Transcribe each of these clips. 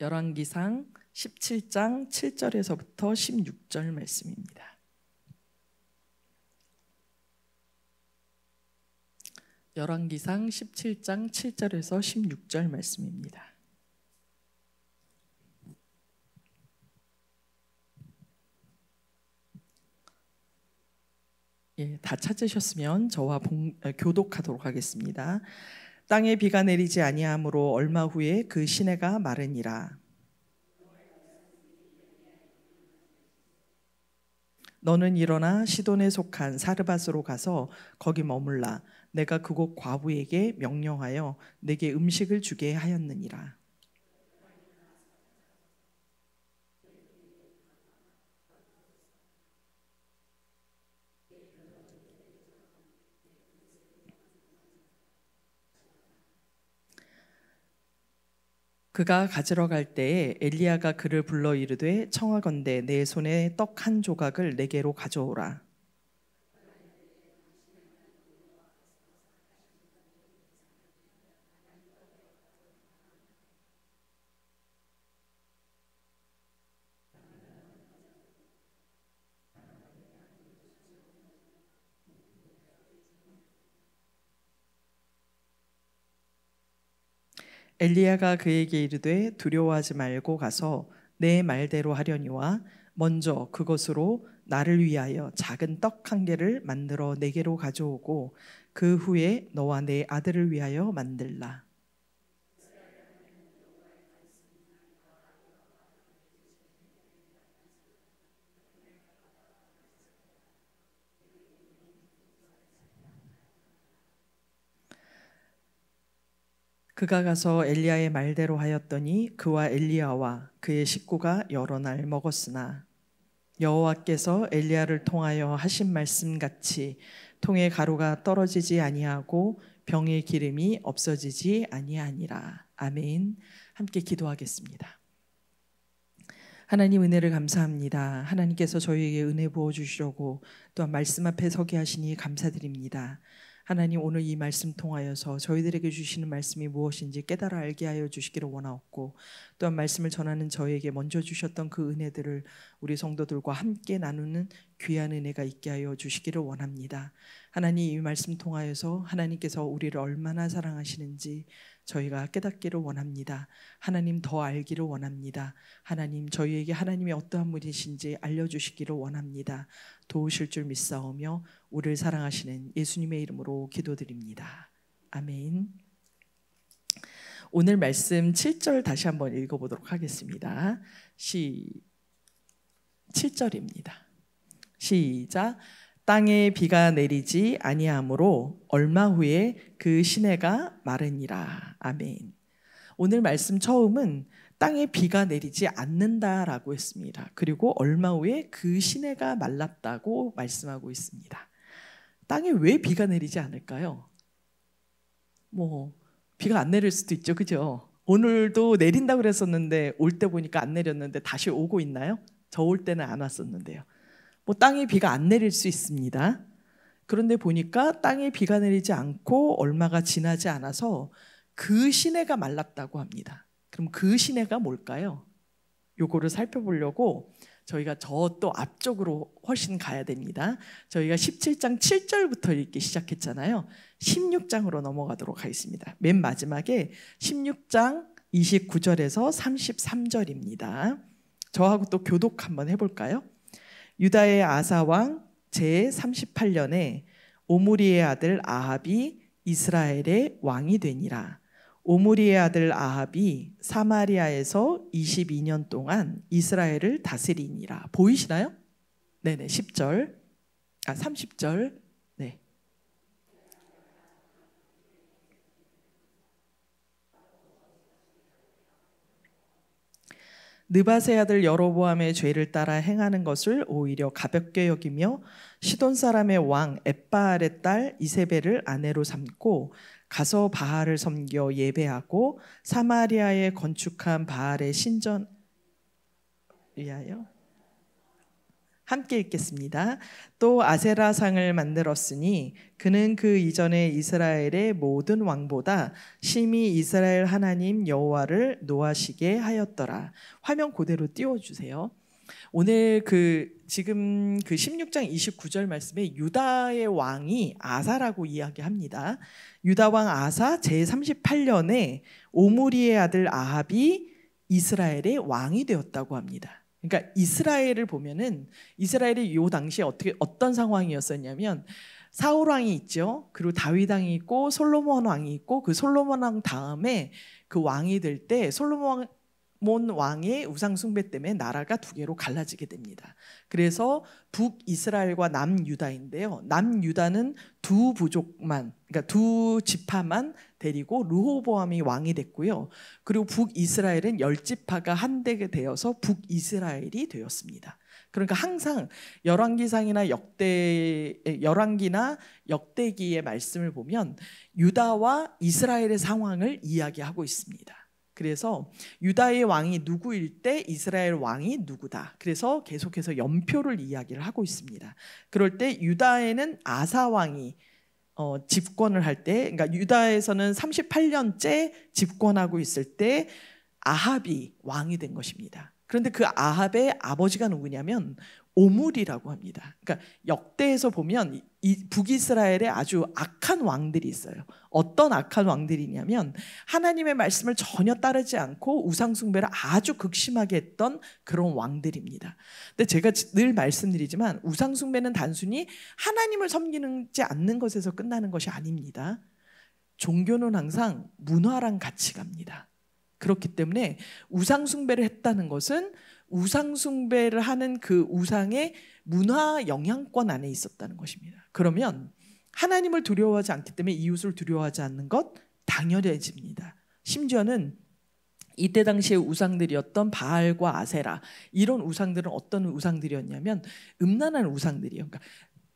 열왕기상 17장 7절에서부터 16절 말씀입니다. 열왕기상 17장 7절에서 16절 말씀입니다. 다 찾으셨으면 저와 교독하도록 하겠습니다. 땅에 비가 내리지 아니하므로 얼마 후에 그 시내가 마르니라. 너는 일어나 시돈에 속한 사르밧으로 가서 거기 머물라. 내가 그곳 과부에게 명령하여 내게 음식을 주게 하였느니라. 그가 가지러 갈 때에 엘리야가 그를 불러 이르되 청하건대 내 손에 떡 한 조각을 내게로 가져오라. 엘리야가 그에게 이르되 두려워하지 말고 가서 내 말대로 하려니와 먼저 그것으로 나를 위하여 작은 떡 한 개를 만들어 내게로 가져오고 그 후에 너와 내 아들을 위하여 만들라. 그가 가서 엘리야의 말대로 하였더니 그와 엘리야와 그의 식구가 여러 날 먹었으나 여호와께서 엘리야를 통하여 하신 말씀같이 통에 가루가 떨어지지 아니하고 병의 기름이 없어지지 아니하니라. 아멘. 함께 기도하겠습니다. 하나님 은혜를 감사합니다. 하나님께서 저희에게 은혜 부어주시려고 또한 말씀 앞에 서게 하시니 감사드립니다. 하나님 오늘 이 말씀 통하여서 저희들에게 주시는 말씀이 무엇인지 깨달아 알게 하여 주시기를 원하옵고 또한 말씀을 전하는 저에게 먼저 주셨던 그 은혜들을 우리 성도들과 함께 나누는 귀한 은혜가 있게 하여 주시기를 원합니다. 하나님 이 말씀 통하여서 하나님께서 우리를 얼마나 사랑하시는지 저희가 깨닫기를 원합니다. 하나님 더 알기를 원합니다. 하나님 저희에게 하나님이 어떠한 분이신지 알려주시기를 원합니다. 도우실 줄 믿사오며 우리를 사랑하시는 예수님의 이름으로 기도드립니다. 아멘. 오늘 말씀 7절 다시 한번 읽어보도록 하겠습니다. 7절입니다. 시작. 땅에 비가 내리지 아니하므로 얼마 후에 그 시내가 마르니라. 아멘. 오늘 말씀 처음은 땅에 비가 내리지 않는다라고 했습니다. 그리고 얼마 후에 그 시내가 말랐다고 말씀하고 있습니다. 땅에 왜 비가 내리지 않을까요? 비가 안 내릴 수도 있죠, 그죠? 오늘도 내린다고 그랬었는데 올 때 보니까 안 내렸는데 다시 오고 있나요? 저 올 때는 안 왔었는데요. 땅에 비가 안 내릴 수 있습니다. 그런데 보니까 땅에 비가 내리지 않고 얼마가 지나지 않아서 그 시내가 말랐다고 합니다. 그럼 그 시내가 뭘까요? 요거를 살펴보려고 저희가 저 또 앞쪽으로 훨씬 가야 됩니다. 저희가 17장 7절부터 읽기 시작했잖아요. 16장으로 넘어가도록 하겠습니다. 맨 마지막에 16장 29절에서 33절입니다. 저하고 또 교독 한번 해볼까요? 유다의 아사왕 제38년에 오므리의 아들 아합이 이스라엘의 왕이 되니라. 오므리의 아들 아합이 사마리아에서 22년 동안 이스라엘을 다스리니라. 보이시나요? 네네, 30절. 네. 느밧의 아들 여로보암의 죄를 따라 행하는 것을 오히려 가볍게 여기며 시돈 사람의 왕 엣바알의 딸 이세벨을 아내로 삼고 가서 바알을 섬겨 예배하고 사마리아에 건축한 바알의 신전 위하여 함께 읽겠습니다. 또 아세라상을 만들었으니 그는 그 이전에 이스라엘의 모든 왕보다 심히 이스라엘 하나님 여호와를 노하시게 하였더라. 화면 그대로 띄워주세요. 오늘 지금 16장 29절 말씀에 유다의 왕이 아사라고 이야기합니다. 유다 왕 아사 제38년에 오므리의 아들 아합이 이스라엘의 왕이 되었다고 합니다. 그러니까 이스라엘을 보면은 이스라엘이 요 당시에 어떤 상황이었었냐면 사울 왕이 있죠. 그리고 다윗 왕이 있고 솔로몬 왕이 있고 그 솔로몬 왕 다음에 그 왕이 될 때 솔로몬 왕의 우상 숭배 때문에 나라가 두 개로 갈라지게 됩니다. 그래서 북이스라엘과 남유다인데요. 남유다는 두 부족만, 그러니까 두 지파만 데리고 르호보암이 왕이 됐고요. 그리고 북이스라엘은 10지파가 한데게 되어서 북이스라엘이 되었습니다. 그러니까 항상 열왕기나 역대기의 말씀을 보면 유다와 이스라엘의 상황을 이야기하고 있습니다. 그래서 유다의 왕이 누구일 때 이스라엘 왕이 누구다. 그래서 계속해서 연표를 이야기를 하고 있습니다. 그럴 때 유다에는 아사 왕이 집권을 할 때, 그러니까 유다에서는 38년째 집권하고 있을 때 아합이 왕이 된 것입니다. 그런데 그 아합의 아버지가 누구냐면 오므리라고 합니다. 그러니까 역대에서 보면 이 북이스라엘에 아주 악한 왕들이 있어요. 어떤 악한 왕들이냐면 하나님의 말씀을 전혀 따르지 않고 우상 숭배를 아주 극심하게 했던 그런 왕들입니다. 근데 제가 늘 말씀드리지만 우상 숭배는 단순히 하나님을 섬기지 않는 것에서 끝나는 것이 아닙니다. 종교는 항상 문화랑 같이 갑니다. 그렇기 때문에 우상 숭배를 했다는 것은 우상 숭배를 하는 그 우상의 문화 영향권 안에 있었다는 것입니다. 그러면 하나님을 두려워하지 않기 때문에 이웃을 두려워하지 않는 것 당연해집니다. 심지어는 이때 당시의 우상들이었던 바알과 아세라, 이런 우상들은 어떤 우상들이었냐면 음란한 우상들이에요. 그러니까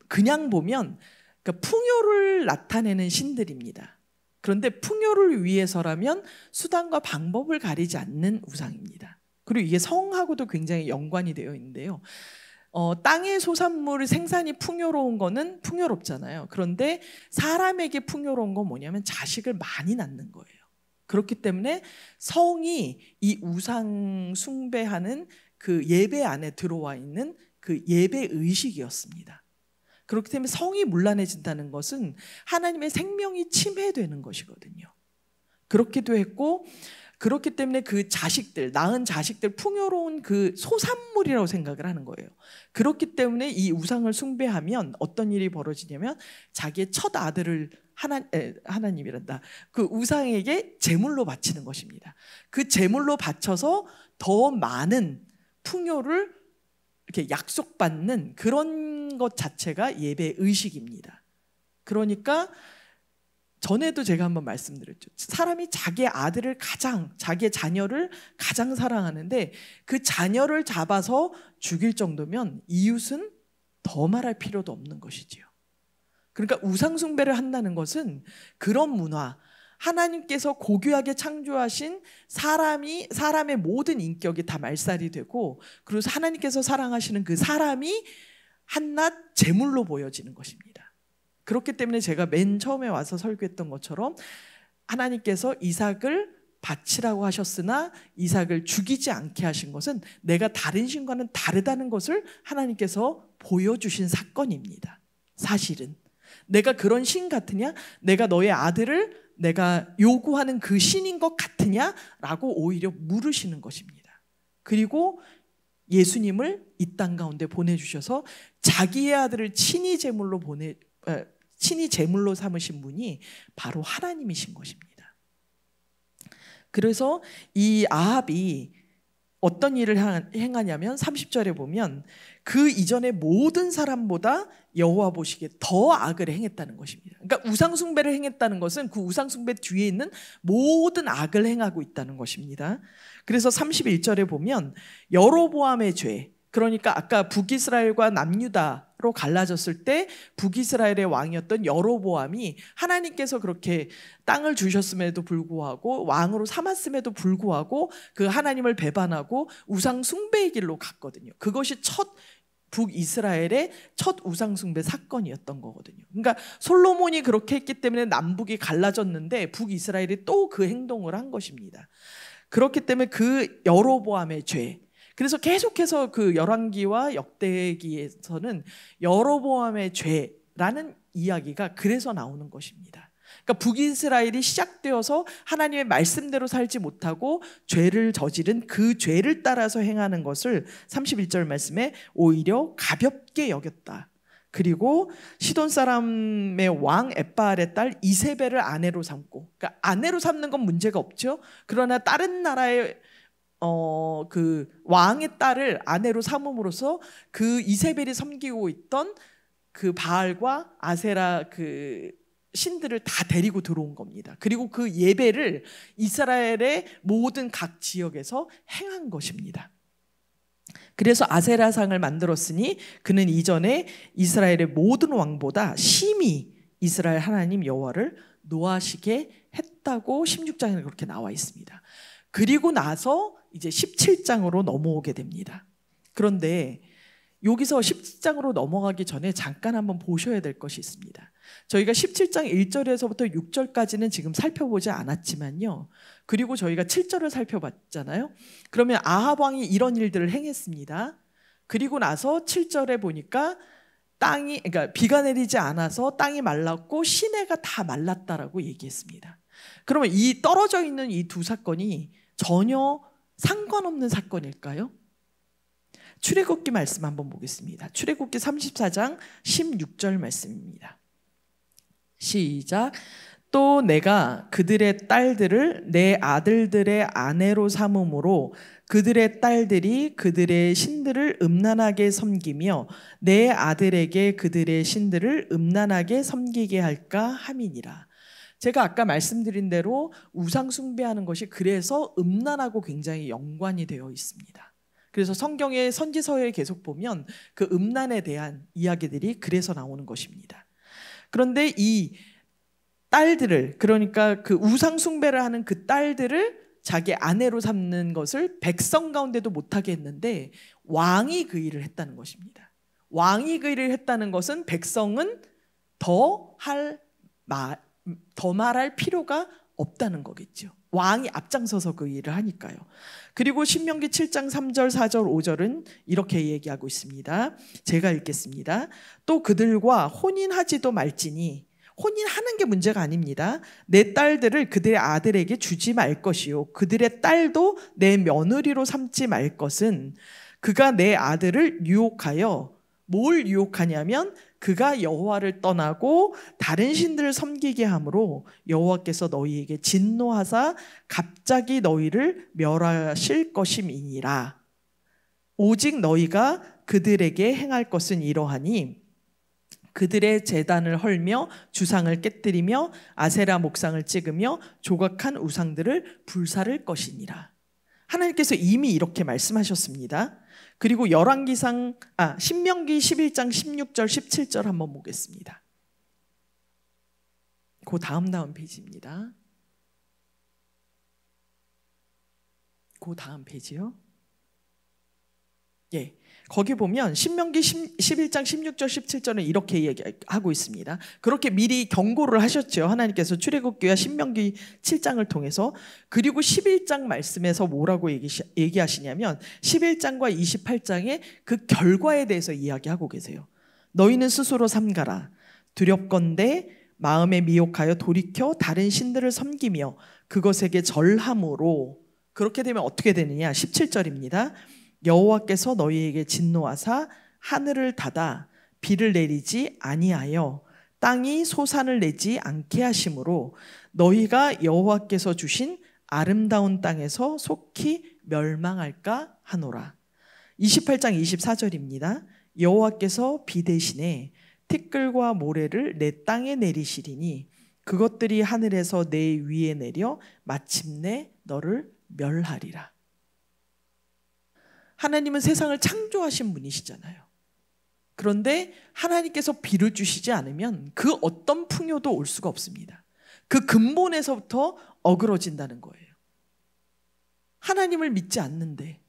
그냥 보면 풍요를 나타내는 신들입니다. 그런데 풍요를 위해서라면 수단과 방법을 가리지 않는 우상입니다. 그리고 이게 성하고도 굉장히 연관이 되어 있는데요. 땅의 소산물 생산이 풍요로운 거는 풍요롭잖아요. 그런데 사람에게 풍요로운 건 뭐냐면 자식을 많이 낳는 거예요. 그렇기 때문에 성이 이 우상 숭배하는 그 예배 안에 들어와 있는 그 예배 의식이었습니다. 그렇기 때문에 성이 문란해진다는 것은 하나님의 생명이 침해되는 것이거든요. 그렇기도 했고, 그렇기 때문에 그 자식들, 낳은 자식들, 풍요로운 그 소산물이라고 생각을 하는 거예요. 그렇기 때문에 이 우상을 숭배하면 어떤 일이 벌어지냐면 자기의 첫 아들을 하나님이란다. 그 우상에게 제물로 바치는 것입니다. 그 제물로 바쳐서 더 많은 풍요를 이렇게 약속받는 그런 것 자체가 예배 의식입니다. 그러니까 전에도 제가 한번 말씀드렸죠. 사람이 자기의 자기의 자녀를 가장 사랑하는데 그 자녀를 잡아서 죽일 정도면 이웃은 더 말할 필요도 없는 것이지요. 그러니까 우상 숭배를 한다는 것은 그런 문화, 하나님께서 고귀하게 창조하신 사람의 모든 인격이 다 말살이 되고, 그리고 하나님께서 사랑하시는 그 사람이 한낱 제물로 보여지는 것입니다. 그렇기 때문에 제가 맨 처음에 와서 설교했던 것처럼 하나님께서 이삭을 바치라고 하셨으나 이삭을 죽이지 않게 하신 것은 내가 다른 신과는 다르다는 것을 하나님께서 보여주신 사건입니다. 사실은 내가 그런 신 같으냐? 내가 너의 아들을 내가 요구하는 그 신인 것 같으냐? 라고 오히려 물으시는 것입니다. 그리고 예수님을 이 땅 가운데 보내주셔서 자기의 아들을 친히 제물로 삼으신 분이 바로 하나님이신 것입니다. 그래서 이 아합이 어떤 일을 행하냐면 30절에 보면 그 이전의 모든 사람보다 여호와 보시기에 더 악을 행했다는 것입니다. 그러니까 우상 숭배를 행했다는 것은 그 우상 숭배 뒤에 있는 모든 악을 행하고 있다는 것입니다. 그래서 31절에 보면 여로보암의 죄, 그러니까 아까 북이스라엘과 남유다로 갈라졌을 때 북이스라엘의 왕이었던 여로보암이 하나님께서 그렇게 땅을 주셨음에도 불구하고 왕으로 삼았음에도 불구하고 그 하나님을 배반하고 우상 숭배의 길로 갔거든요. 그것이 첫 북이스라엘의 첫 우상숭배 사건이었던 거거든요. 그러니까 솔로몬이 그렇게 했기 때문에 남북이 갈라졌는데 북이스라엘이 또 그 행동을 한 것입니다. 그렇기 때문에 그 여로보암의 죄, 그래서 계속해서 그 열왕기와 역대기에서는 여로보암의 죄라는 이야기가 그래서 나오는 것입니다. 그러니까 북이스라엘이 시작되어서 하나님의 말씀대로 살지 못하고 죄를 저지른 그 죄를 따라서 행하는 것을 31절 말씀에 오히려 가볍게 여겼다. 그리고 시돈 사람의 왕 엣바알의 딸 이세벨을 아내로 삼고, 그러니까 아내로 삼는 건 문제가 없죠. 그러나 다른 나라의 그 왕의 딸을 아내로 삼음으로써 그 이세벨이 섬기고 있던 그 바알과 아세라 그 신들을 다 데리고 들어온 겁니다. 그리고 그 예배를 이스라엘의 모든 각 지역에서 행한 것입니다. 그래서 아세라상을 만들었으니 그는 이전에 이스라엘의 모든 왕보다 심히 이스라엘 하나님 여호와를 노하시게 했다고 16장에 그렇게 나와 있습니다. 그리고 나서 이제 17장으로 넘어오게 됩니다. 그런데 여기서 17장으로 넘어가기 전에 잠깐 한번 보셔야 될 것이 있습니다. 저희가 17장 1절에서부터 6절까지는 지금 살펴보지 않았지만요. 그리고 저희가 7절을 살펴봤잖아요. 그러면 아합 왕이 이런 일들을 행했습니다. 그리고 나서 7절에 보니까 그러니까 비가 내리지 않아서 땅이 말랐고 시내가 다 말랐다라고 얘기했습니다. 그러면 이 떨어져 있는 이 두 사건이 전혀 상관없는 사건일까요? 출애굽기 말씀 한번 보겠습니다. 출애굽기 34장 16절 말씀입니다. 시작. 또 내가 그들의 딸들을 내 아들들의 아내로 삼음으로 그들의 딸들이 그들의 신들을 음란하게 섬기며 내 아들에게 그들의 신들을 음란하게 섬기게 할까 함이니라. 제가 아까 말씀드린 대로 우상 숭배하는 것이 그래서 음란하고 굉장히 연관이 되어 있습니다. 그래서 성경의 선지서에 계속 보면 그 음란에 대한 이야기들이 그래서 나오는 것입니다. 그런데 이 딸들을, 그러니까 그 우상 숭배를 하는 그 딸들을 자기 아내로 삼는 것을 백성 가운데도 못하게 했는데 왕이 그 일을 했다는 것입니다. 왕이 그 일을 했다는 것은 백성은 더 말할 필요가 없다는 거겠죠. 왕이 앞장서서 그 일을 하니까요. 그리고 신명기 7장 3절, 4절, 5절은 이렇게 얘기하고 있습니다. 제가 읽겠습니다. 또 그들과 혼인하지도 말지니, 혼인하는 게 문제가 아닙니다. 내 딸들을 그들의 아들에게 주지 말 것이요 그들의 딸도 내 며느리로 삼지 말 것은 그가 내 아들을 유혹하여, 뭘 유혹하냐면 그가 여호와를 떠나고 다른 신들을 섬기게 함으로 여호와께서 너희에게 진노하사 갑자기 너희를 멸하실 것임이니라. 오직 너희가 그들에게 행할 것은 이러하니 그들의 제단을 헐며 주상을 깨뜨리며 아세라 목상을 찍으며 조각한 우상들을 불사를 것이니라. 하나님께서 이미 이렇게 말씀하셨습니다. 그리고 신명기 11장 16절 17절 한번 보겠습니다. 그 다음 페이지입니다. 그 다음 페이지요. 예. 거기 보면 신명기 11장 16절 17절은 이렇게 얘기하고 있습니다. 그렇게 미리 경고를 하셨죠. 하나님께서 출애굽기와 신명기 7장을 통해서. 그리고 11장 말씀에서 뭐라고 얘기하시냐면 11장과 28장의 그 결과에 대해서 이야기하고 계세요. 너희는 스스로 삼가라. 두렵건대 마음에 미혹하여 돌이켜 다른 신들을 섬기며 그것에게 절함으로. 그렇게 되면 어떻게 되느냐? 17절입니다. 여호와께서 너희에게 진노하사 하늘을 닫아 비를 내리지 아니하여 땅이 소산을 내지 않게 하심으로 너희가 여호와께서 주신 아름다운 땅에서 속히 멸망할까 하노라. 28장 24절입니다. 여호와께서 비 대신에 티끌과 모래를 내 땅에 내리시리니 그것들이 하늘에서 내 위에 내려 마침내 너를 멸하리라. 하나님은 세상을 창조하신 분이시잖아요. 그런데 하나님께서 비를 주시지 않으면 그 어떤 풍요도 올 수가 없습니다. 그 근본에서부터 어그러진다는 거예요. 하나님을 믿지 않는데,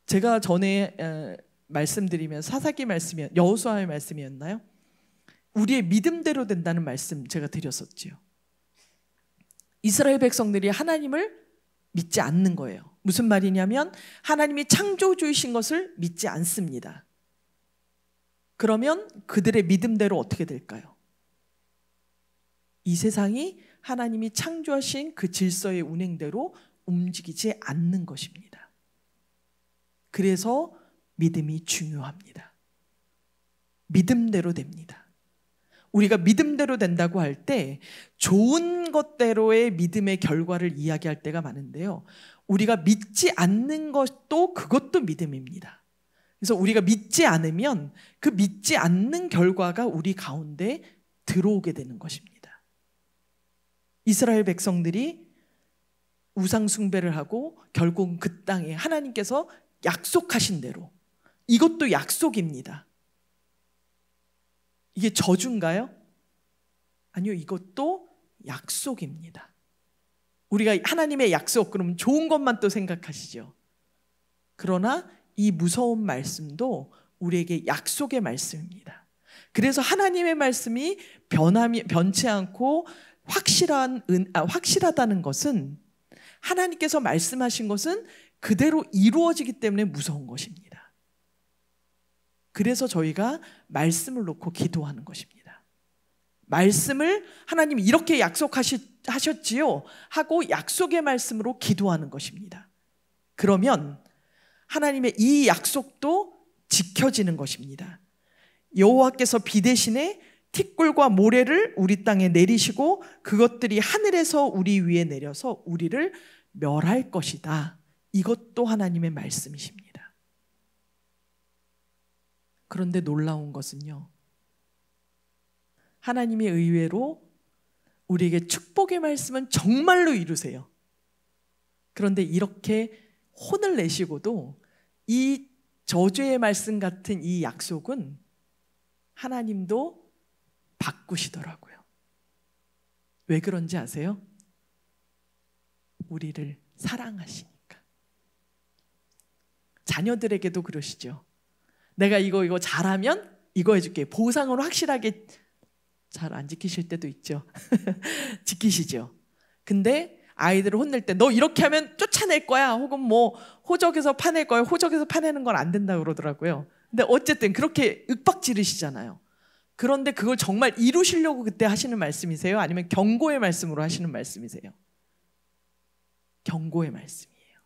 제가 전에 말씀드리면 사사기 말씀이 여호수아의 말씀이었나요? 우리의 믿음대로 된다는 말씀 제가 드렸었지요. 이스라엘 백성들이 하나님을 믿지 않는 거예요. 무슨 말이냐면 하나님이 창조주이신 것을 믿지 않습니다. 그러면 그들의 믿음대로 어떻게 될까요? 이 세상이 하나님이 창조하신 그 질서의 운행대로 움직이지 않는 것입니다. 그래서 믿음이 중요합니다. 믿음대로 됩니다. 우리가 믿음대로 된다고 할 때 좋은 것대로의 믿음의 결과를 이야기할 때가 많은데요. 우리가 믿지 않는 것도 그것도 믿음입니다. 그래서 우리가 믿지 않으면 그 믿지 않는 결과가 우리 가운데 들어오게 되는 것입니다. 이스라엘 백성들이 우상 숭배를 하고 결국은 그 땅에 하나님께서 약속하신 대로, 이것도 약속입니다. 이게 저주인가요? 아니요, 이것도 약속입니다. 우리가 하나님의 약속, 그러면 좋은 것만 또 생각하시죠. 그러나 이 무서운 말씀도 우리에게 약속의 말씀입니다. 그래서 하나님의 말씀이 변치 않고 확실하다는 것은, 하나님께서 말씀하신 것은 그대로 이루어지기 때문에 무서운 것입니다. 그래서 저희가 말씀을 놓고 기도하는 것입니다. 말씀을 하나님 이렇게 약속하셨지요 하고 약속의 말씀으로 기도하는 것입니다. 그러면 하나님의 이 약속도 지켜지는 것입니다. 여호와께서 비 대신에 틱굴과 모래를 우리 땅에 내리시고 그것들이 하늘에서 우리 위에 내려서 우리를 멸할 것이다. 이것도 하나님의 말씀이십니다. 그런데 놀라운 것은요, 하나님의 의외로 우리에게 축복의 말씀은 정말로 이루세요. 그런데 이렇게 혼을 내시고도 이 저주의 말씀 같은 이 약속은 하나님도 바꾸시더라고요. 왜 그런지 아세요? 우리를 사랑하시니까. 자녀들에게도 그러시죠. 내가 이거 잘하면 이거 해줄게. 보상으로 확실하게. 잘 안 지키실 때도 있죠. 지키시죠. 근데 아이들을 혼낼 때 너 이렇게 하면 쫓아낼 거야, 혹은 뭐 호적에서 파낼 거야. 호적에서 파내는 건 안 된다고 그러더라고요. 근데 어쨌든 그렇게 윽박 지르시잖아요. 그런데 그걸 정말 이루시려고 그때 하시는 말씀이세요? 아니면 경고의 말씀으로 하시는 말씀이세요? 경고의 말씀이에요.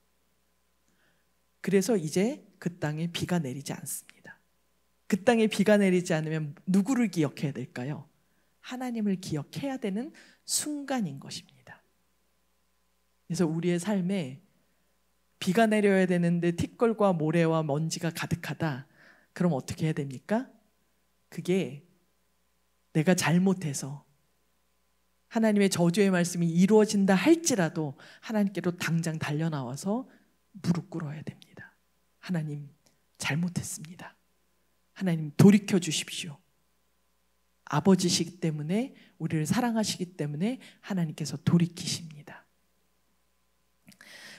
그래서 이제 그 땅에 비가 내리지 않습니다. 그 땅에 비가 내리지 않으면 누구를 기억해야 될까요? 하나님을 기억해야 되는 순간인 것입니다. 그래서 우리의 삶에 비가 내려야 되는데 틱걸과 모래와 먼지가 가득하다. 그럼 어떻게 해야 됩니까? 그게 내가 잘못해서 하나님의 저주의 말씀이 이루어진다 할지라도 하나님께로 당장 달려나와서 무릎 꿇어야 됩니다. 하나님, 잘못했습니다. 하나님, 돌이켜 주십시오. 아버지시기 때문에, 우리를 사랑하시기 때문에 하나님께서 돌이키십니다.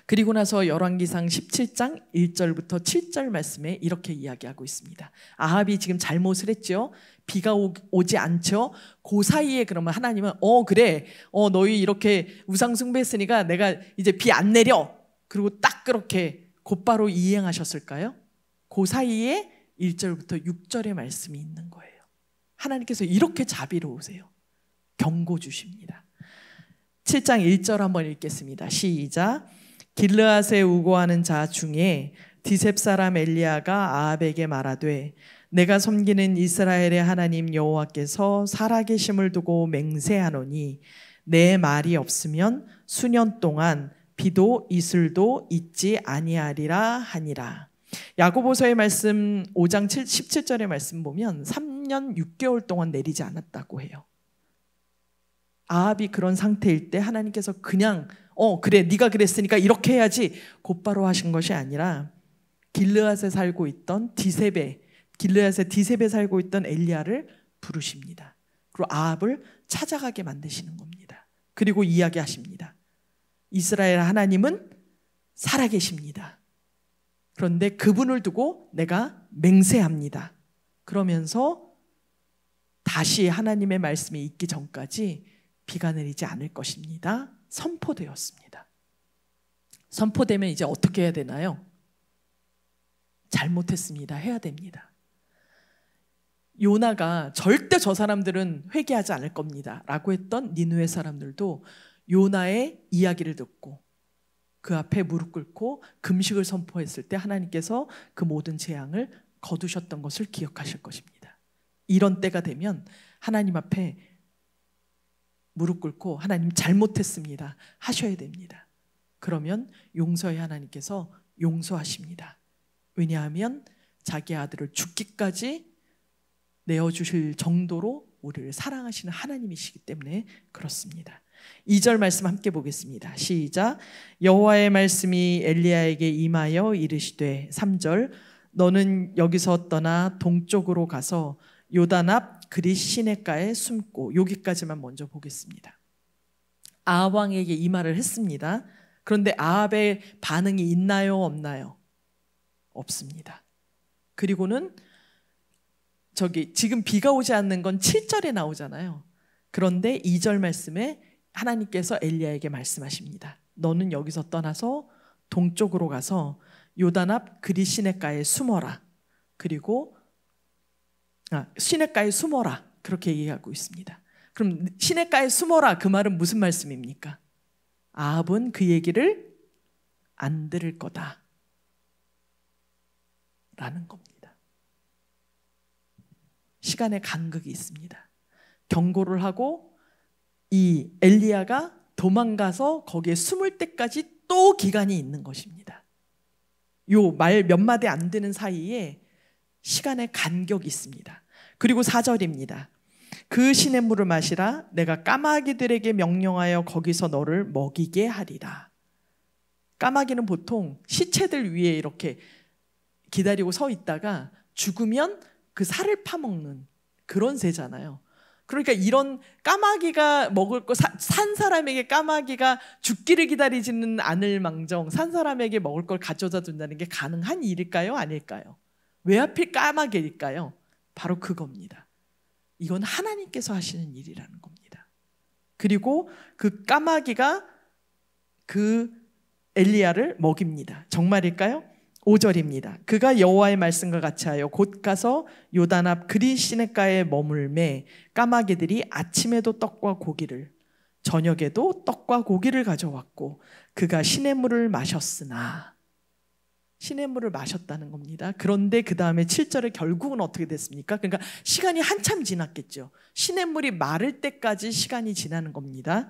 그리고 나서 열왕기상 17장 1절부터 7절 말씀에 이렇게 이야기하고 있습니다. 아합이 지금 잘못을 했죠. 비가 오지 않죠. 그 사이에 그러면 하나님은 그래, 너희 이렇게 우상 숭배했으니까 내가 이제 비 안 내려. 그리고 딱 그렇게 곧바로 이행하셨을까요? 그 사이에 1절부터 6절의 말씀이 있는 거예요. 하나님께서 이렇게 자비로우세요. 경고 주십니다. 7장 1절 한번 읽겠습니다. 시작. 길르앗에 우고하는 자 중에 디셉 사람 엘리야가 아합에게 말하되 내가 섬기는 이스라엘의 하나님 여호와께서 살아계심을 두고 맹세하노니 내 말이 없으면 수년 동안 비도 이슬도 있지 아니하리라 하니라. 야고보서의 말씀 5장 17절의 말씀 보면 3년 6개월 동안 내리지 않았다고 해요. 아합이 그런 상태일 때 하나님께서 그냥 그래 네가 그랬으니까 이렇게 해야지 곧바로 하신 것이 아니라 길르앗에 살고 있던 길르앗에 디셉에 살고 있던 엘리야를 부르십니다. 그리고 아합을 찾아가게 만드시는 겁니다. 그리고 이야기하십니다. 이스라엘 하나님은 살아계십니다. 그런데 그분을 두고 내가 맹세합니다. 그러면서 다시 하나님의 말씀이 있기 전까지 비가 내리지 않을 것입니다. 선포되었습니다. 선포되면 이제 어떻게 해야 되나요? 잘못했습니다. 해야 됩니다. 요나가 절대 저 사람들은 회개하지 않을 겁니다 라고 했던 니느웨 사람들도 요나의 이야기를 듣고 그 앞에 무릎 꿇고 금식을 선포했을 때 하나님께서 그 모든 재앙을 거두셨던 것을 기억하실 것입니다. 이런 때가 되면 하나님 앞에 무릎 꿇고 하나님 잘못했습니다 하셔야 됩니다. 그러면 용서의 하나님께서 용서하십니다. 왜냐하면 자기 아들을 죽기까지 내어주실 정도로 우리를 사랑하시는 하나님이시기 때문에 그렇습니다. 2절 말씀 함께 보겠습니다. 시작. 여호와의 말씀이 엘리야에게 임하여 이르시되 3절 너는 여기서 떠나 동쪽으로 가서 요단 앞 그릿 시내가에 숨고. 여기까지만 먼저 보겠습니다. 아합 왕에게 이 말을 했습니다. 그런데 아합의 반응이 있나요 없나요? 없습니다. 그리고는 지금 비가 오지 않는 건 7절에 나오잖아요. 그런데 2절 말씀에 하나님께서 엘리야에게 말씀하십니다. 너는 여기서 떠나서 동쪽으로 가서 요단 앞 그릿 시내가에 숨어라. 그리고 시내가에 숨어라. 그렇게 얘기하고 있습니다. 그럼 시내가에 숨어라. 그 말은 무슨 말씀입니까? 아합은 그 얘기를 안 들을 거다 라는 겁니다. 시간의 간극이 있습니다. 경고를 하고 이 엘리야가 도망가서 거기에 숨을 때까지 또 기간이 있는 것입니다. 요 말 몇 마디 안 되는 사이에 시간의 간격이 있습니다. 그리고 4절입니다. 그 시냇물을 마시라. 내가 까마귀들에게 명령하여 거기서 너를 먹이게 하리라. 까마귀는 보통 시체들 위에 이렇게 기다리고 서 있다가 죽으면 그 살을 파먹는 그런 새잖아요. 그러니까 이런 까마귀가 먹을 거 산 사람에게 까마귀가 죽기를 기다리지는 않을 망정 산 사람에게 먹을 걸 가져다 준다는 게 가능한 일일까요? 아닐까요? 왜 하필 까마귀일까요? 바로 그겁니다. 이건 하나님께서 하시는 일이라는 겁니다. 그리고 그 까마귀가 그 엘리야를 먹입니다. 정말일까요? 5절입니다. 그가 여호와의 말씀과 같이 하여 곧 가서 요단 앞 그릿 시내가에 머물매 까마귀들이 아침에도 떡과 고기를 저녁에도 떡과 고기를 가져왔고 그가 시냇물을 마셨으나 시냇물을 마셨다는 겁니다. 그런데 그 다음에 7절에 결국은 어떻게 됐습니까? 그러니까 시간이 한참 지났겠죠. 시냇물이 마를 때까지 시간이 지나는 겁니다.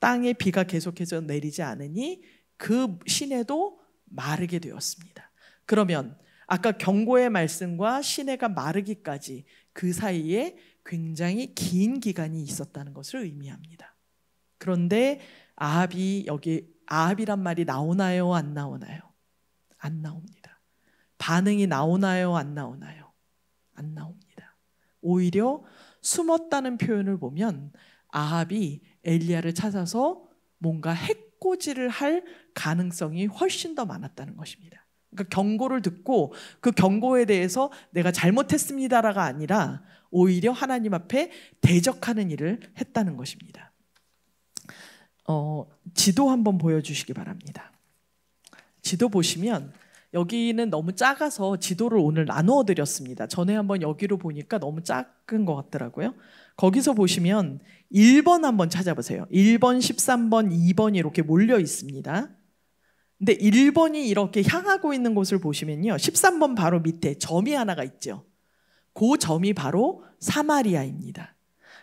땅에 비가 계속해서 내리지 않으니 그 시내도 마르게 되었습니다. 그러면 아까 경고의 말씀과 시내가 마르기까지 그 사이에 굉장히 긴 기간이 있었다는 것을 의미합니다. 그런데 아합이 여기 아합이란 말이 나오나요? 안 나오나요? 안 나옵니다. 반응이 나오나요? 안 나오나요? 안 나옵니다. 오히려 숨었다는 표현을 보면 아합이 엘리야를 찾아서 뭔가 해코지를 할 가능성이 훨씬 더 많았다는 것입니다. 그러니까 경고를 듣고 그 경고에 대해서 내가 잘못했습니다가 아니라 오히려 하나님 앞에 대적하는 일을 했다는 것입니다. 지도 한번 보여주시기 바랍니다. 지도 보시면 여기는 너무 작아서 지도를 오늘 나누어 드렸습니다. 전에 한번 여기로 보니까 너무 작은 것 같더라고요. 거기서 보시면 1번 한번 찾아보세요. 1번, 13번, 2번이 이렇게 몰려 있습니다. 근데 1번이 이렇게 향하고 있는 곳을 보시면요. 13번 바로 밑에 점이 하나가 있죠. 그 점이 바로 사마리아입니다.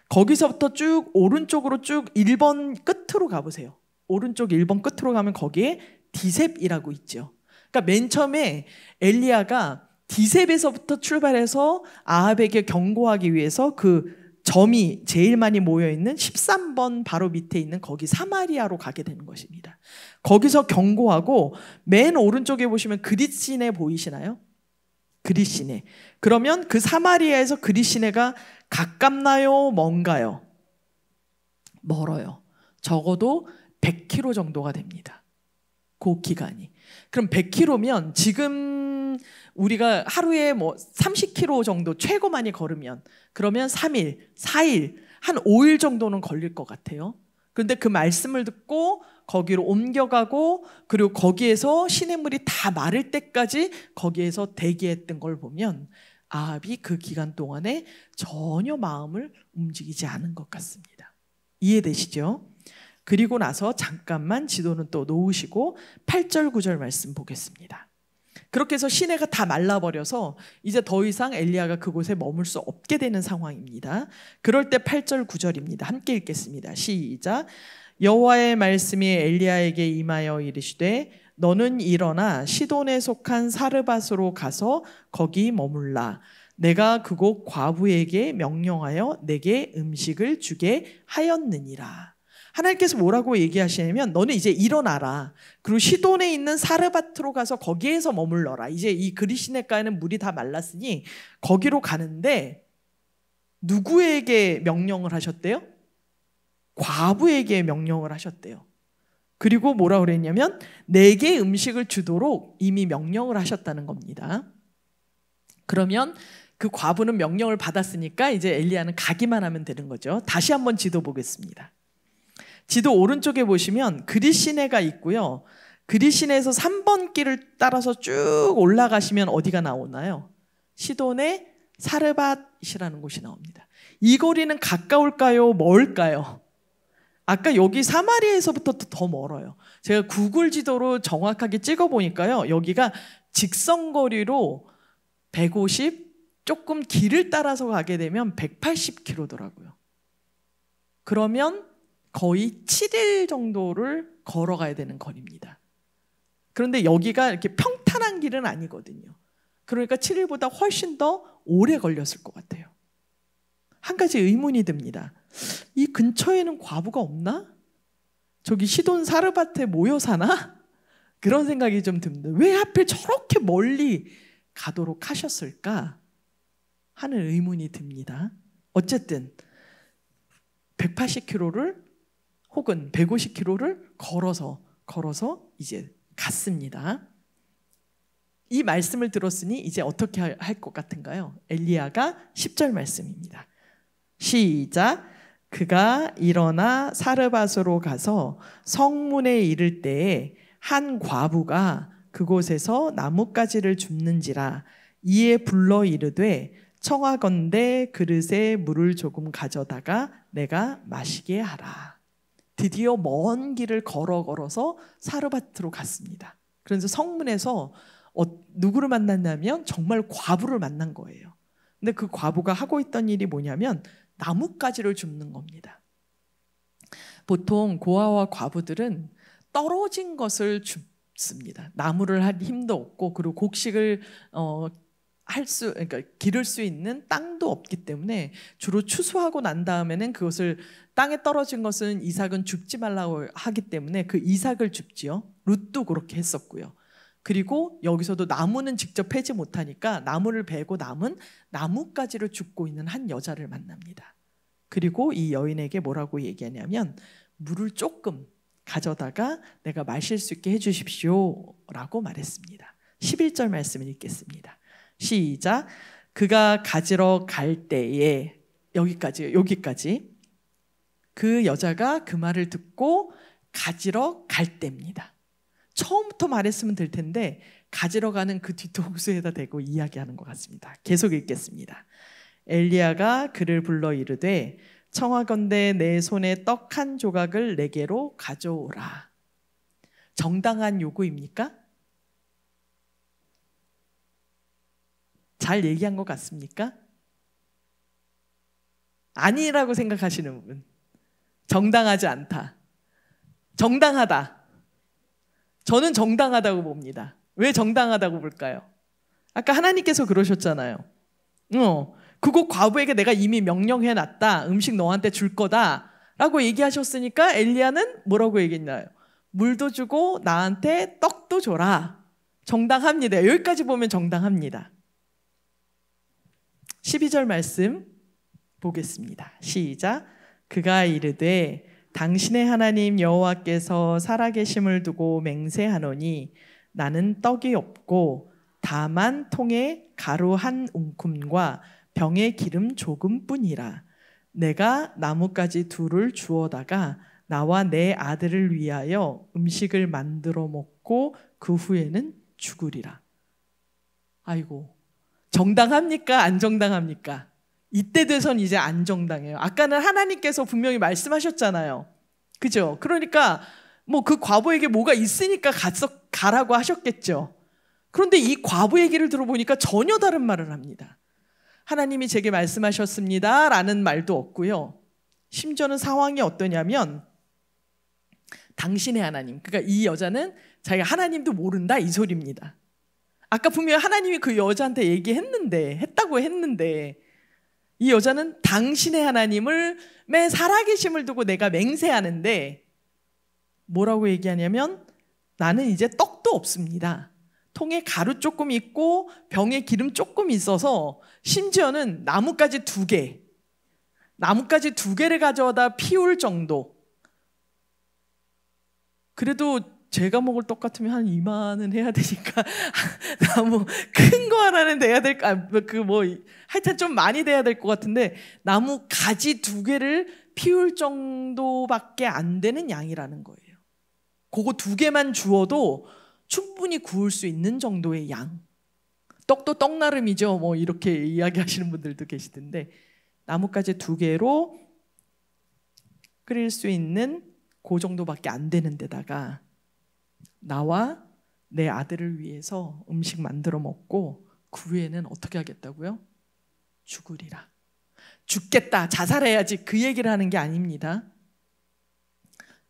거기서부터 쭉 오른쪽으로 쭉 1번 끝으로 가보세요. 오른쪽 1번 끝으로 가면 거기에 디셉이라고 있죠. 그러니까 맨 처음에 엘리야가 디셉에서부터 출발해서 아합에게 경고하기 위해서 그 점이 제일 많이 모여있는 13번 바로 밑에 있는 거기 사마리아로 가게 되는 것입니다. 거기서 경고하고 맨 오른쪽에 보시면 그릿 시내 보이시나요? 그릿 시내. 그러면 그 사마리아에서 그릿 시내가 가깝나요? 먼가요? 멀어요. 적어도 100km 정도가 됩니다. 그 기간이. 그럼 100km면 지금 우리가 하루에 뭐 30km 정도 최고 많이 걸으면 그러면 3일, 4일, 한 5일 정도는 걸릴 것 같아요. 그런데 그 말씀을 듣고 거기로 옮겨가고 그리고 거기에서 시냇물이 다 마를 때까지 거기에서 대기했던 걸 보면 아합이 그 기간 동안에 전혀 마음을 움직이지 않은 것 같습니다. 이해되시죠? 그리고 나서 잠깐만 지도는 또 놓으시고 8절 9절 말씀 보겠습니다. 그렇게 해서 시내가 다 말라버려서 이제 더 이상 엘리야가 그곳에 머물 수 없게 되는 상황입니다. 그럴 때 8절 9절입니다. 함께 읽겠습니다. 시작. 여호와의 말씀이 엘리야에게 임하여 이르시되 너는 일어나 시돈에 속한 사르밧으로 가서 거기 머물라. 내가 그곳 과부에게 명령하여 내게 음식을 주게 하였느니라. 하나님께서 뭐라고 얘기하시냐면 너는 이제 일어나라. 그리고 시돈에 있는 사르밧으로 가서 거기에서 머물러라. 이제 이 그리시네가에는 물이 다 말랐으니 거기로 가는데 누구에게 명령을 하셨대요? 과부에게 명령을 하셨대요. 그리고 뭐라고 그랬냐면 내게 음식을 주도록 이미 명령을 하셨다는 겁니다. 그러면 그 과부는 명령을 받았으니까 이제 엘리야는 가기만 하면 되는 거죠. 다시 한번 지도 보겠습니다. 지도 오른쪽에 보시면 그리시네가 있고요. 그리시네에서 3번 길을 따라서 쭉 올라가시면 어디가 나오나요? 시돈의 사르밧이라는 곳이 나옵니다. 이 거리는 가까울까요? 멀까요? 아까 여기 사마리아에서부터 더 멀어요. 제가 구글 지도로 정확하게 찍어보니까요. 여기가 직선거리로 150, 조금 길을 따라서 가게 되면 180km더라고요. 그러면 거의 7일 정도를 걸어가야 되는 거리입니다. 그런데 여기가 이렇게 평탄한 길은 아니거든요. 그러니까 7일보다 훨씬 더 오래 걸렸을 것 같아요. 한 가지 의문이 듭니다. 이 근처에는 과부가 없나? 저기 시돈 사르밧에 모여 사나? 그런 생각이 좀 듭니다. 왜 하필 저렇게 멀리 가도록 하셨을까 하는 의문이 듭니다. 어쨌든 180km를 혹은 150km를 걸어서 이제 갔습니다. 이 말씀을 들었으니 이제 어떻게 할 것 같은가요? 엘리야가 10절 말씀입니다. 시작. 그가 일어나 사르밧으로 가서 성문에 이를 때에 한 과부가 그곳에서 나뭇가지를 줍는지라. 이에 불러 이르되 청하건대 그릇에 물을 조금 가져다가 내가 마시게 하라. 드디어 먼 길을 걸어서 사르밧으로 갔습니다. 그래서 성문에서 누구를 만났냐면 정말 과부를 만난 거예요. 근데 그 과부가 하고 있던 일이 뭐냐면 나뭇가지를 줍는 겁니다. 보통 고아와 과부들은 떨어진 것을 줍습니다. 나무를 할 힘도 없고 그리고 곡식을 그러니까 기를 수 있는 땅도 없기 때문에 주로 추수하고 난 다음에는 그것을 땅에 떨어진 것은 이삭은 줍지 말라고 하기 때문에 그 이삭을 줍지요. 룻도 그렇게 했었고요. 그리고 여기서도 나무는 직접 패지 못하니까 나무를 베고 남은 나뭇가지를 줍고 있는 한 여자를 만납니다. 그리고 이 여인에게 뭐라고 얘기하냐면 물을 조금 가져다가 내가 마실 수 있게 해주십시오 라고 말했습니다. 11절 말씀을 읽겠습니다. 시작. 그가 가지러 갈 때에 여기까지 그 여자가 그 말을 듣고 가지러 갈 때입니다. 처음부터 말했으면 될 텐데 가지러 가는 그 뒤통수에다 대고 이야기하는 것 같습니다. 계속 읽겠습니다. 엘리야가 그를 불러 이르되 청하건대 내 손에 떡 한 조각을 내게로 가져오라. 정당한 요구입니까? 잘 얘기한 것 같습니까? 아니라고 생각하시는 분. 정당하지 않다. 정당하다. 저는 정당하다고 봅니다. 왜 정당하다고 볼까요? 아까 하나님께서 그러셨잖아요. 그곳 과부에게 내가 이미 명령해놨다. 음식 너한테 줄 거다 라고 얘기하셨으니까 엘리야는 뭐라고 얘기했나요? 물도 주고 나한테 떡도 줘라. 정당합니다. 여기까지 보면 정당합니다. 12절 말씀 보겠습니다. 시작. 그가 이르되 당신의 하나님 여호와께서 살아계심을 두고 맹세하노니 나는 떡이 없고 다만 통에 가루 한 움큼과 병에 기름 조금뿐이라. 내가 나뭇가지 둘을 주워다가 나와 내 아들을 위하여 음식을 만들어 먹고 그 후에는 죽으리라. 아이고, 정당합니까? 안 정당합니까? 이때 돼선 이제 안 정당해요. 아까는 하나님께서 분명히 말씀하셨잖아요. 그죠? 그러니까 뭐 그 과부에게 뭐가 있으니까 가라고 하셨겠죠. 그런데 이 과부 얘기를 들어보니까 전혀 다른 말을 합니다. 하나님이 제게 말씀하셨습니다 라는 말도 없고요. 심지어는 상황이 어떠냐면 당신의 하나님, 그러니까 이 여자는 자기가 하나님도 모른다 이 소리입니다. 아까 분명히 하나님이 그 여자한테 했다고 했는데 이 여자는 당신의 하나님을 매 살아계심을 두고 내가 맹세하는데 뭐라고 얘기하냐면 나는 이제 떡도 없습니다. 통에 가루 조금 있고 병에 기름 조금 있어서 심지어는 나뭇가지 2개를 가져다 피울 정도. 그래도 제가 먹을 떡 같으면 한 2만은 해야 되니까 나무 큰 거 하나는 돼야 될까? 하여튼 좀 많이 돼야 될 것 같은데 나무 가지 2개를 피울 정도밖에 안 되는 양이라는 거예요. 그거 2개만 주어도 충분히 구울 수 있는 정도의 양. 떡도 떡 나름이죠. 뭐 이렇게 이야기하시는 분들도 계시던데 나뭇가지 2개로 끓일 수 있는 그 정도밖에 안 되는 데다가 나와 내 아들을 위해서 음식 만들어 먹고 그 후에는 어떻게 하겠다고요? 죽으리라. 죽겠다, 자살해야지 그 얘기를 하는 게 아닙니다.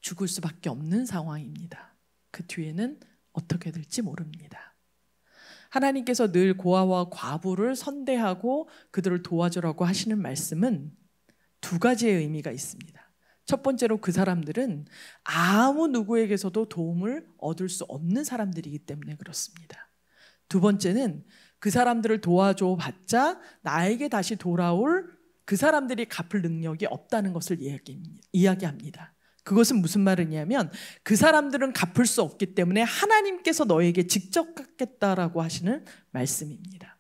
죽을 수밖에 없는 상황입니다. 그 뒤에는 어떻게 될지 모릅니다. 하나님께서 늘 고아와 과부를 선대하고 그들을 도와주라고 하시는 말씀은 2가지의 의미가 있습니다. 첫 번째로 그 사람들은 아무 누구에게서도 도움을 얻을 수 없는 사람들이기 때문에 그렇습니다. 2번째는 그 사람들을 도와줘 봤자 나에게 다시 돌아올 그 사람들이 갚을 능력이 없다는 것을 이야기합니다. 그것은 무슨 말이냐면 그 사람들은 갚을 수 없기 때문에 하나님께서 너에게 직접 갚겠다라고 하시는 말씀입니다.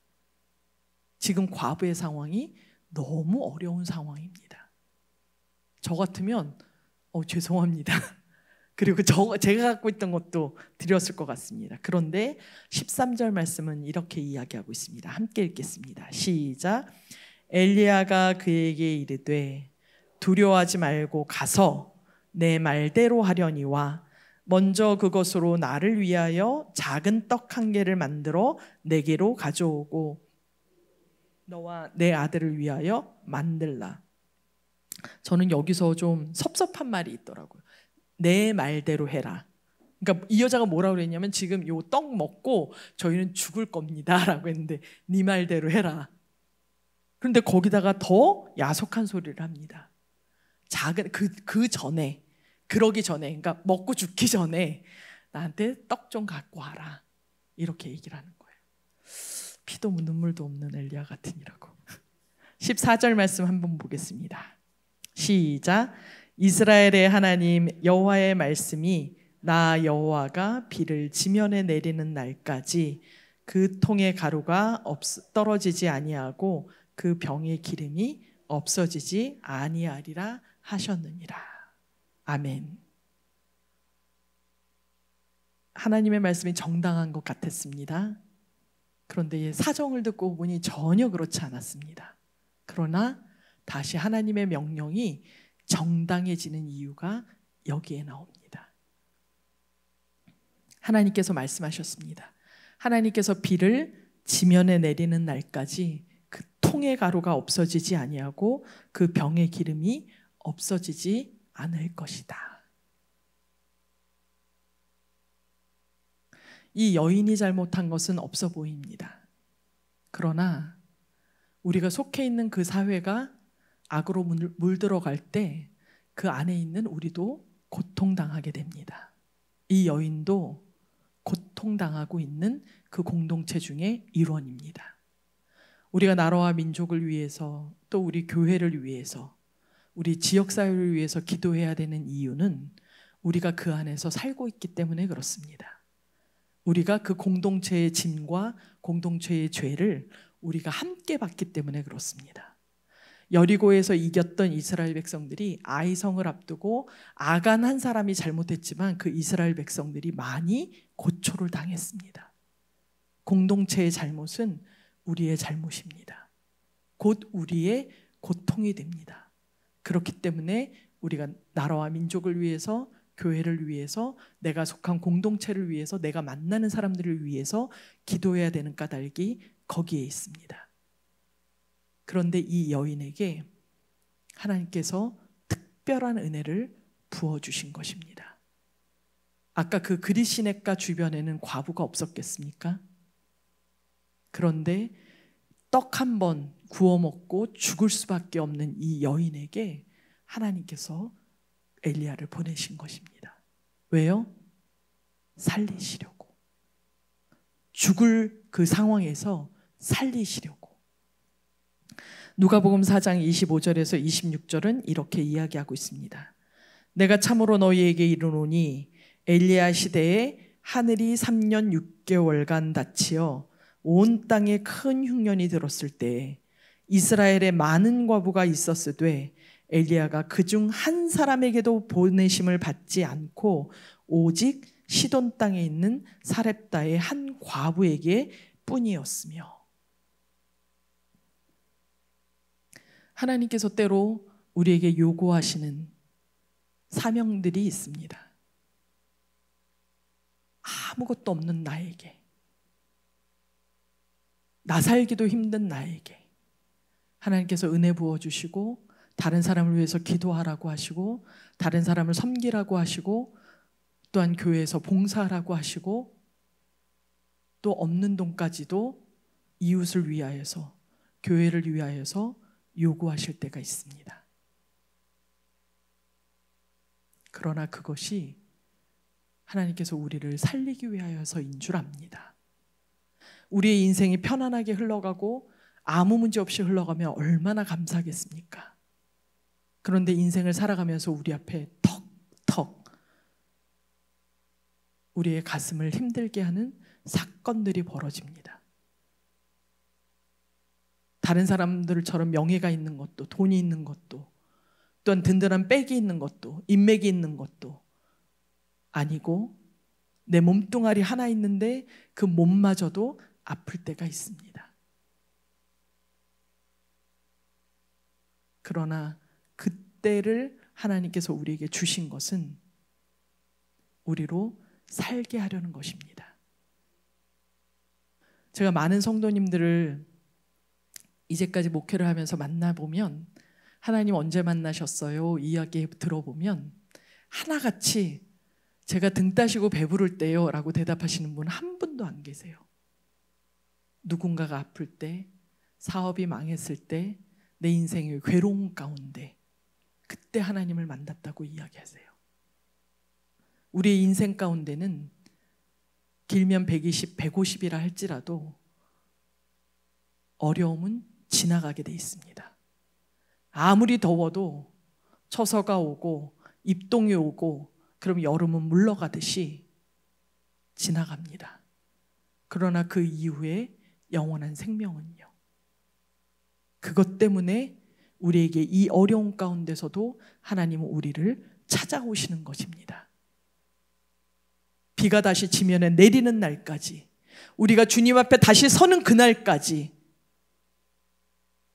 지금 과부의 상황이 너무 어려운 상황입니다. 저 같으면 죄송합니다. 그리고 제가 갖고 있던 것도 드렸을 것 같습니다. 그런데 13절 말씀은 이렇게 이야기하고 있습니다. 함께 읽겠습니다. 시작. 엘리야가 그에게 이르되 두려워하지 말고 가서 내 말대로 하려니와 먼저 그것으로 나를 위하여 작은 떡 1개를 만들어 내게로 가져오고 너와 내 아들을 위하여 만들라. 저는 여기서 좀 섭섭한 말이 있더라고요. 내 말대로 해라. 그러니까 이 여자가 뭐라고 그랬냐면 지금 요 떡 먹고 저희는 죽을 겁니다 라고 했는데 네 말대로 해라. 그런데 거기다가 더 야속한 소리를 합니다. 작은 그러기 전에, 그러니까 먹고 죽기 전에 나한테 떡 좀 갖고 와라. 이렇게 얘기를 하는 거예요. 피도 눈물도 없는 엘리야 같으니라고. 14절 말씀 한번 보겠습니다. 시작. 이스라엘의 하나님 여호와의 말씀이 나 여호와가 비를 지면에 내리는 날까지 그 통의 가루가 떨어지지 아니하고 그 병의 기름이 없어지지 아니하리라 하셨느니라. 아멘. 하나님의 말씀이 정당한 것 같았습니다. 그런데 사정을 듣고 보니 전혀 그렇지 않았습니다. 그러나 다시 하나님의 명령이 정당해지는 이유가 여기에 나옵니다. 하나님께서 말씀하셨습니다. 하나님께서 비를 지면에 내리는 날까지 그 통의 가루가 없어지지 아니하고 그 병의 기름이 없어지지 않을 것이다. 이 여인이 잘못한 것은 없어 보입니다. 그러나 우리가 속해 있는 그 사회가 악으로 물들어갈 때 그 안에 있는 우리도 고통당하게 됩니다. 이 여인도 고통당하고 있는 그 공동체 중에 일원입니다. 우리가 나라와 민족을 위해서 또 우리 교회를 위해서 우리 지역사회를 위해서 기도해야 되는 이유는 우리가 그 안에서 살고 있기 때문에 그렇습니다. 우리가 그 공동체의 짐과 공동체의 죄를 우리가 함께 받기 때문에 그렇습니다. 여리고에서 이겼던 이스라엘 백성들이 아이성을 앞두고 아간 한 사람이 잘못했지만 그 이스라엘 백성들이 많이 고초를 당했습니다. 공동체의 잘못은 우리의 잘못입니다. 곧 우리의 고통이 됩니다. 그렇기 때문에 우리가 나라와 민족을 위해서, 교회를 위해서, 내가 속한 공동체를 위해서, 내가 만나는 사람들을 위해서 기도해야 되는 까닭이 거기에 있습니다. 그런데 이 여인에게 하나님께서 특별한 은혜를 부어주신 것입니다. 아까 그 그리시네가 주변에는 과부가 없었겠습니까? 그런데 떡 한 번 구워 먹고 죽을 수밖에 없는 이 여인에게 하나님께서 엘리야를 보내신 것입니다. 왜요? 살리시려고. 죽을 그 상황에서 살리시려고. 누가복음 4장 25절에서 26절은 이렇게 이야기하고 있습니다. 내가 참으로 너희에게 이르노니 엘리야 시대에 하늘이 3년 6개월간 닫히어 온 땅에 큰 흉년이 들었을 때 이스라엘에 많은 과부가 있었으되 엘리야가 그중 한 사람에게도 보내심을 받지 않고 오직 시돈 땅에 있는 사렙다의 한 과부에게 뿐이었으며. 하나님께서 때로 우리에게 요구하시는 사명들이 있습니다. 아무것도 없는 나에게, 나 살기도 힘든 나에게 하나님께서 은혜 부어주시고 다른 사람을 위해서 기도하라고 하시고 다른 사람을 섬기라고 하시고 또한 교회에서 봉사하라고 하시고 또 없는 돈까지도 이웃을 위하여서, 교회를 위하여서 요구하실 때가 있습니다. 그러나 그것이 하나님께서 우리를 살리기 위하여서인 줄 압니다. 우리의 인생이 편안하게 흘러가고 아무 문제 없이 흘러가면 얼마나 감사하겠습니까? 그런데 인생을 살아가면서 우리 앞에 턱턱 우리의 가슴을 힘들게 하는 사건들이 벌어집니다. 다른 사람들처럼 명예가 있는 것도, 돈이 있는 것도, 또한 든든한 백이 있는 것도, 인맥이 있는 것도 아니고 내 몸뚱아리 하나 있는데 그 몸마저도 아플 때가 있습니다. 그러나 그때를 하나님께서 우리에게 주신 것은 우리로 살게 하려는 것입니다. 제가 많은 성도님들을 이제까지 목회를 하면서 만나보면 하나님 언제 만나셨어요? 이야기 들어보면 하나같이 제가 등 따시고 배부를 때요 라고 대답하시는 분 한 분도 안 계세요. 누군가가 아플 때, 사업이 망했을 때, 내 인생의 괴로움 가운데 그때 하나님을 만났다고 이야기하세요. 우리의 인생 가운데는 길면 120, 150이라 할지라도 어려움은 지나가게 돼 있습니다. 아무리 더워도 처서가 오고 입동이 오고 그럼 여름은 물러가듯이 지나갑니다. 그러나 그 이후에 영원한 생명은요. 그것 때문에 우리에게 이 어려운 가운데서도 하나님은 우리를 찾아오시는 것입니다. 비가 다시 지면에 내리는 날까지, 우리가 주님 앞에 다시 서는 그날까지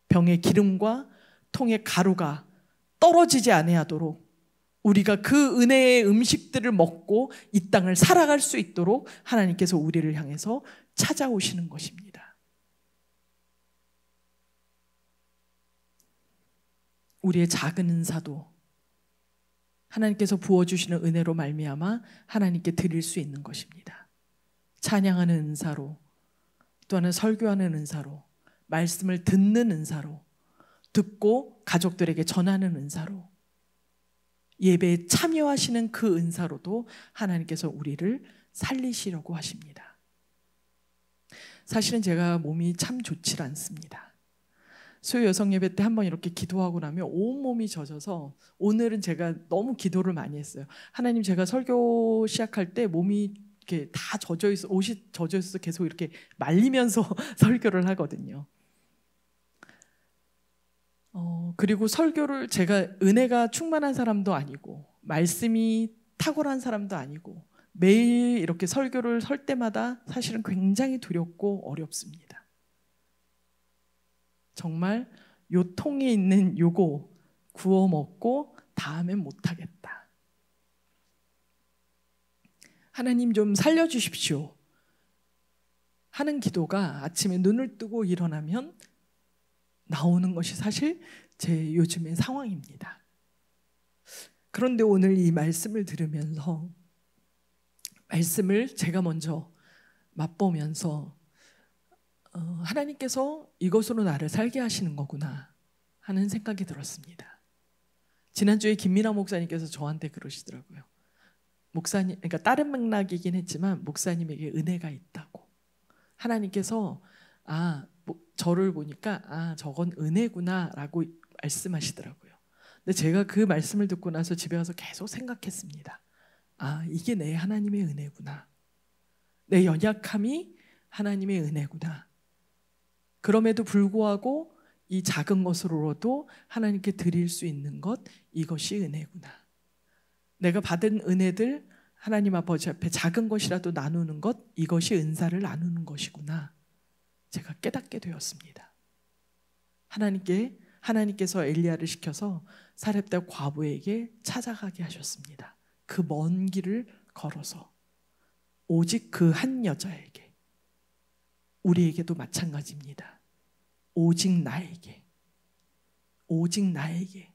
병의 기름과 통의 가루가 떨어지지 아니하도록 우리가 그 은혜의 음식들을 먹고 이 땅을 살아갈 수 있도록 하나님께서 우리를 향해서 찾아오시는 것입니다. 우리의 작은 은사도 하나님께서 부어주시는 은혜로 말미암아 하나님께 드릴 수 있는 것입니다. 찬양하는 은사로, 또는 설교하는 은사로, 말씀을 듣는 은사로, 듣고 가족들에게 전하는 은사로, 예배에 참여하시는 그 은사로도 하나님께서 우리를 살리시려고 하십니다. 사실은 제가 몸이 참 좋지 않습니다. 수요 여성 예배 때 한번 이렇게 기도하고 나면 온몸이 젖어서 오늘은 제가 너무 기도를 많이 했어요. 하나님, 제가 설교 시작할 때 몸이 이렇게 다 젖어 있어, 옷이 젖어 있어서 계속 이렇게 말리면서 설교를 하거든요. 그리고 설교를, 제가 은혜가 충만한 사람도 아니고 말씀이 탁월한 사람도 아니고 매일 이렇게 설교를 설 때마다 사실은 굉장히 두렵고 어렵습니다. 정말 요 통에 있는 요거 구워 먹고 다음엔 못하겠다. 하나님 좀 살려주십시오 하는 기도가 아침에 눈을 뜨고 일어나면 나오는 것이 사실 제 요즘의 상황입니다. 그런데 오늘 이 말씀을 들으면서, 말씀을 제가 먼저 맛보면서 하나님께서 이것으로 나를 살게 하시는 거구나 하는 생각이 들었습니다. 지난주에 김민아 목사님께서 저한테 그러시더라고요. 목사님, 그러니까 다른 맥락이긴 했지만 목사님에게 은혜가 있다고. 하나님께서 저를 보니까 저건 은혜구나 라고 말씀하시더라고요. 근데 제가 그 말씀을 듣고 나서 집에 와서 계속 생각했습니다. 이게 내 하나님의 은혜구나. 내 연약함이 하나님의 은혜구나. 그럼에도 불구하고 이 작은 것으로도 하나님께 드릴 수 있는 것, 이것이 은혜구나. 내가 받은 은혜들 하나님 아버지 앞에 작은 것이라도 나누는 것, 이것이 은사를 나누는 것이구나. 제가 깨닫게 되었습니다. 하나님께서 엘리야를 시켜서 사렙다 과부에게 찾아가게 하셨습니다. 그 먼 길을 걸어서 오직 그 한 여자에게, 우리에게도 마찬가지입니다. 오직 나에게, 오직 나에게,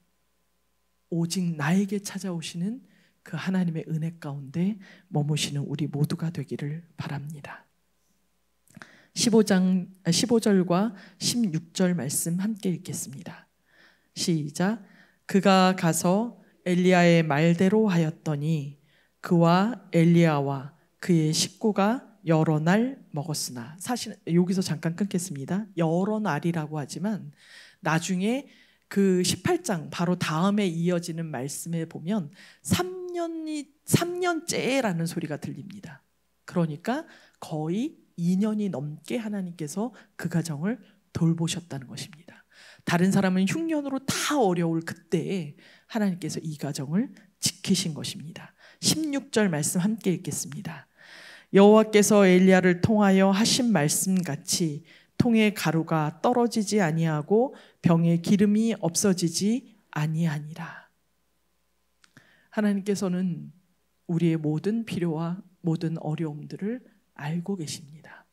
오직 나에게 찾아오시는 그 하나님의 은혜 가운데 머무시는 우리 모두가 되기를 바랍니다. 15절과 16절 말씀 함께 읽겠습니다. 시작. 그가 가서 엘리야의 말대로 하였더니 그와 엘리야와 그의 식구가 여러 날 먹었으나, 사실 여기서 잠깐 끊겠습니다. 여러 날이라고 하지만 나중에 그 18장 바로 다음에 이어지는 말씀에 보면 3년째라는 소리가 들립니다. 그러니까 거의 2년이 넘게 하나님께서 그 가정을 돌보셨다는 것입니다. 다른 사람은 흉년으로 다 어려울 그때에 하나님께서 이 가정을 지키신 것입니다. 16절 말씀 함께 읽겠습니다. 여호와께서 엘리야를 통하여 하신 말씀같이 통의 가루가 떨어지지 아니하고 병에 기름이 없어지지 아니하니라. 하나님께서는 우리의 모든 필요와 모든 어려움들을 알고 계십니다.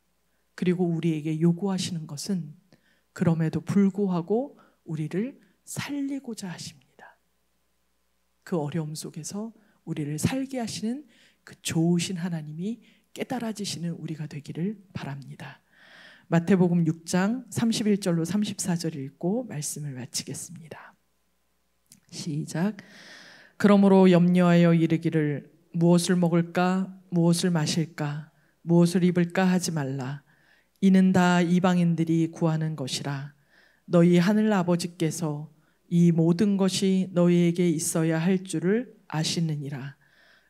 그리고 우리에게 요구하시는 것은 그럼에도 불구하고 우리를 살리고자 하십니다. 그 어려움 속에서 우리를 살게 하시는 그 좋으신 하나님이 깨달아지시는 우리가 되기를 바랍니다. 마태복음 6장 31절로 34절 읽고 말씀을 마치겠습니다. 시작. 그러므로 염려하여 이르기를 무엇을 먹을까, 무엇을 마실까, 무엇을 입을까 하지 말라. 이는 다 이방인들이 구하는 것이라. 너희 하늘 아버지께서 이 모든 것이 너희에게 있어야 할 줄을 아시느니라.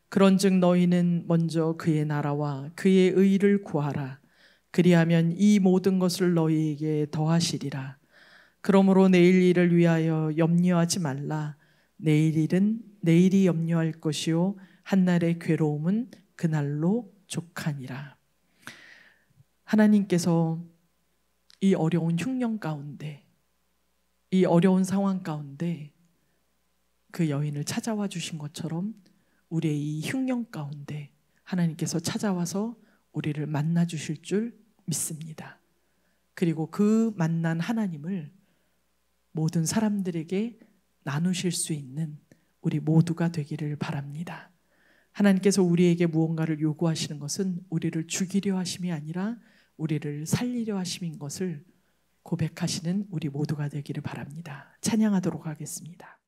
그런즉 너희는 먼저 그의 나라와 그의 의를 구하라. 그리하면 이 모든 것을 너희에게 더하시리라. 그러므로 내일 일을 위하여 염려하지 말라. 내일 일은 내일이 염려할 것이요 한날의 괴로움은 그날로 족하니라. 하나님께서 이 어려운 흉년 가운데, 이 어려운 상황 가운데 그 여인을 찾아와 주신 것처럼 우리의 이 흉년 가운데 하나님께서 찾아와서 우리를 만나 주실 줄 믿습니다. 그리고 그 만난 하나님을 모든 사람들에게 나누실 수 있는 우리 모두가 되기를 바랍니다. 하나님께서 우리에게 무언가를 요구하시는 것은 우리를 죽이려 하심이 아니라 우리를 살리려 하심인 것을 고백하시는 우리 모두가 되기를 바랍니다. 찬양하도록 하겠습니다.